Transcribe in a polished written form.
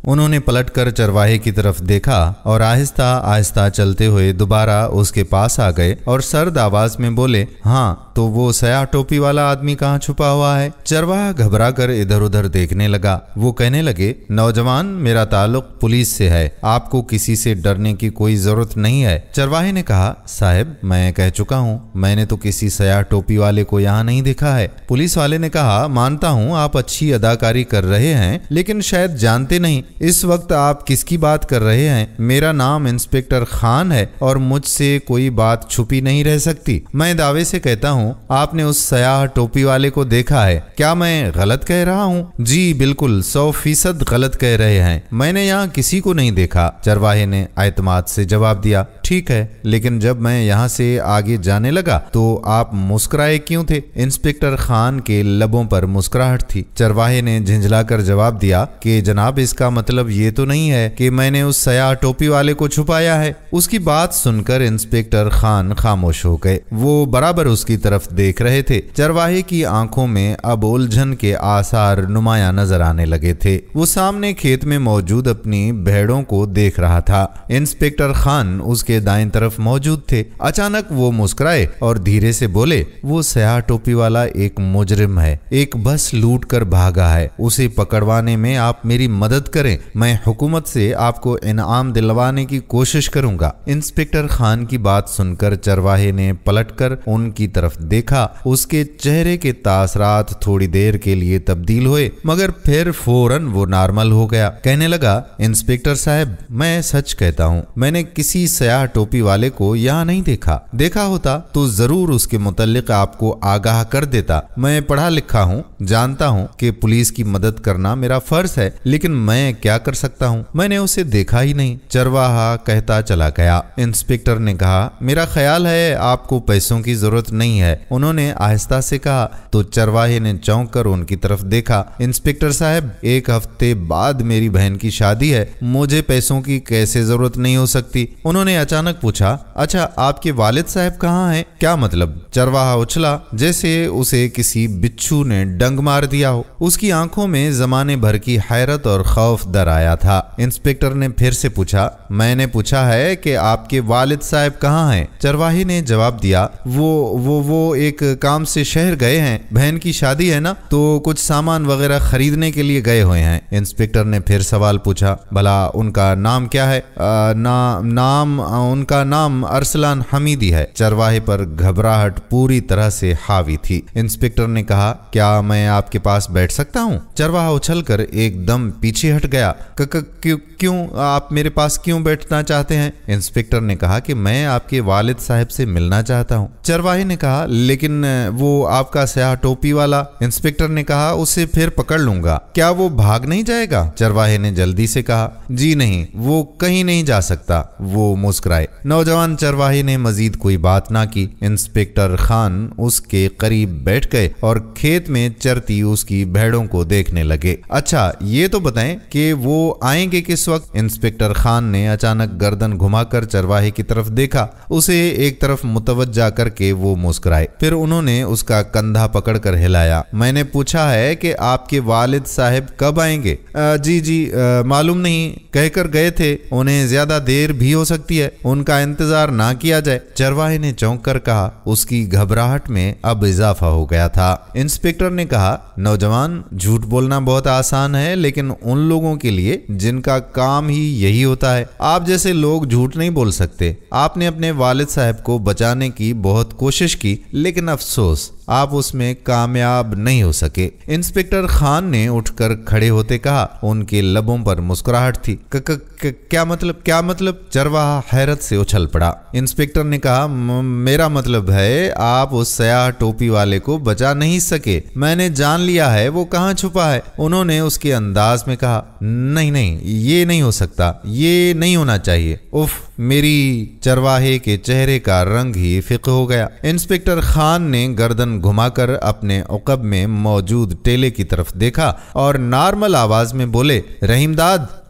انہوں نے پلٹ کر چرواہے کی طرف دیکھا اور آہستہ آہستہ چلتے ہوئے دوبارہ اس کے پاس آ گئے اور سرد آواز میں بولے، ہاں تو وہ سیاہ ٹوپی والا آدمی کہاں چھپا ہوا ہے؟ چرواہا گھبرا کر ادھر ادھر دیکھنے لگا۔ وہ کہنے لگے، نوجوان، میرا تعلق پولیس سے ہے، آپ کو کسی سے ڈرنے کی کوئی ضرورت نہیں ہے۔ چرواہے نے کہا، صاحب میں کہہ چکا ہوں، میں نے تو کسی سیاہ ٹوپی والے کو یہاں نہیں دیکھا ہے۔ پولیس والے نے کہا، مانتا ہوں آپ اچھی اداکاری کر رہے ہیں، لیکن شاید جانتے نہیں اس وقت آپ کس کی بات کر رہے ہیں۔ میرا نام انسپکٹر خان ہے اور مجھ سے کوئی بات چھپی نہیں رہ سکتی۔ میں دعوے سے کہتا ہوں آپ نے اس سیاہ ٹوپی والے کو دیکھا ہے۔ کیا میں غلط کہہ رہا ہوں؟ جی بالکل 100% غلط کہہ رہے ہیں، میں نے یہاں کسی کو نہیں دیکھا۔ چرواہے نے اعتماد سے جواب دیا، ٹھیک ہے، لیکن جب میں یہاں سے آگے جانے لگا تو آپ مسکرائے کیوں تھے؟ انسپکٹر خان کے لبوں پر مسکراہٹ تھی۔ چرواہے نے جھنجھلا کر جواب دیا کہ جناب اس کا مطلب یہ تو نہیں ہے کہ میں نے اس سیاہ ٹوپی والے کو چھپایا ہے۔ اس کی بات سن کر انسپکٹر خان خاموش ہو گئے۔ وہ برابر اس کی طرف دیکھ رہے تھے۔ چرواہے کی آنکھوں میں اب الجھن کے آثار نمایاں نظر آنے لگے تھے۔ وہ سامنے کھیت میں موجود اپنی بھیڑوں کو دیکھ رہا تھا۔ انسپکٹر خان اس کے دائیں طرف موجود تھے۔ اچانک وہ مسکرائے اور دھیرے سے بولے، وہ سیاہ ٹوپی والا ایک مجرم ہے، ایک بس لوٹ کر بھاگا ہے، اسے پکڑوانے میں آپ میری مدد کریں، میں حکومت سے آپ کو انعام دلوانے کی کوشش کروں گا۔ انسپکٹر خان کی بات سن کر چرواہے نے پلٹ کر ان کی طرف دیکھا۔ اس کے چہرے کے تاثرات تھوڑی دیر کے لیے تبدیل ہوئے، مگر پھر فوراً وہ نارمل ہو گیا۔ کہنے لگا، انسپکٹر صاحب میں سچ کہتا ہوں، میں نے کسی سیاہ ٹوپی والے کو یہاں نہیں دیکھا ہوتا تو ضرور اس کے متعلق آپ کو آگاہ کر دیتا۔ میں پڑھا لکھا ہوں، جانتا ہوں کہ پولیس کی مدد کرنا میرا فرض ہے، لیکن میں کیا کر سکتا ہوں، میں نے اسے دیکھا ہی نہیں۔ چرواہا کہتا چلا گیا۔ انسپکٹر نے کہا، میرا خیال ہے آپ کو پیسوں کی ضرورت نہیں ہے، انہوں نے آہستہ سے کہا۔ تو چرواہے نے چونک کر ان کی طرف دیکھا۔ انسپکٹر صاحب، 1 ہفتے بعد میری بہن کی شادی ہے، مجھے پیسوں کی کیسے ضرورت نہیں ہو سکتی؟ انہوں نے اچانک پوچھا، اچھا آپ کے والد صاحب کہاں ہیں؟ کیا مطلب؟ چرواہا اچھلا جیسے اسے کسی بچھو نے ڈنگ مار دیا ہو۔ اس کی آنکھوں میں زمانے بھر کی حیرت اور خوف در آیا تھا۔ انسپکٹر نے پھر سے پوچھا، میں نے پوچھا ہے کہ آپ کے والد صاحب کہاں ہیں؟ چرواہے نے جواب دیا، وہ ایک کام سے شہر گئے ہیں، بہن کی شادی ہے نا، تو کچھ سامان وغیرہ خریدنے کے لیے گئے ہوئے ہیں۔ انسپکٹر نے پھر سوال پوچھا، بھلا ان کا نام کیا ہے؟ ان کا نام ارسلان حمیدی ہے۔ چرواہے پر گھبراہٹ پوری طرح سے حاوی تھی۔ انسپکٹر نے کہا، کیا میں آپ کے پاس بیٹھ سکتا ہوں؟ چرواہا اچھل کر ایک دم پیچھے ہٹ گیا۔ کیوں آپ میرے پاس کیوں بیٹھنا چاہتے ہیں؟ انسپکٹر نے کہا کہ میں آپ کے والد صاحب سے ملنا چاہتا ہوں۔ چرواہے نے کہا، لیکن وہ آپ کا سیاہ ٹوپی والا؟ انسپکٹر نے کہا، اسے پھر پکڑ لوں گا، کیا وہ بھاگ نہیں جائے گا؟ چرواہے نے جلدی سے کہا، جی نہیں، وہ کہیں نہیں جا سکتا۔ وہ مسکرائے۔ نوجوان چرواہے نے مزید کوئی بات نہ کی۔ انسپکٹر خان اس کے قریب بیٹھ گئے اور کھیت میں چرتی اس کی بھیڑوں کو دیکھنے لگے۔ اچھا یہ تو بتائیں کہ وہ آئیں گے کس وقت؟ انسپکٹر خان نے اچانک گردن گھما کر چرواہے کی طرف دیکھا۔ اسے ایک طرف متوجہ کر کے وہ مسکرائے، پھر انہوں نے اس کا کندھا پکڑ کر ہلایا۔ میں نے پوچھا ہے کہ آپ کے والد صاحب کب آئیں گے؟ جی معلوم نہیں، کہہ کر گئے تھے، انہیں زیادہ دیر بھی ہو سکتی ہے، ان کا انتظار نہ کیا جائے۔ چرواہے نے چونک کر کہا۔ اس کی گھبراہٹ میں اب اضافہ ہو گیا تھا۔ انسپکٹر نے کہا، نوجوان، جھوٹ بولنا بہت آسان ہے، لیکن ان لوگوں کے لیے جن کا کام ہی یہی ہوتا ہے، آپ جیسے لوگ جھوٹ نہیں بول سکتے۔ آپ نے اپنے والد صاحب کو بچانے کی بہت کوشش کی، لیکن افسوس آپ اس میں کامیاب نہیں ہو سکے۔ انسپکٹر خان نے اٹھ کر کھڑے ہوتے کہا۔ ان کے لبوں پر مسکراہٹ تھی۔ کیا مطلب؟ چرواہا حیرت سے اچھل پڑا۔ انسپکٹر نے کہا، میرا مطلب ہے آپ اس سیاہ ٹوپی والے کو بچا نہیں سکے، میں نے جان لیا ہے وہ کہاں چھپا ہے۔ انہوں نے اس کے انداز میں کہا، نہیں یہ نہیں ہو سکتا، یہ نہیں ہونا چاہیے۔ اف، میری چرواہے کے چہرے کا رنگ ہی فقہ ہو گیا۔ انسپکٹر خان نے گردن گھما کر اپنے عقب میں موجود ٹیلے کی طرف دیکھا اور نارمل آواز میں بولے، رحیم داد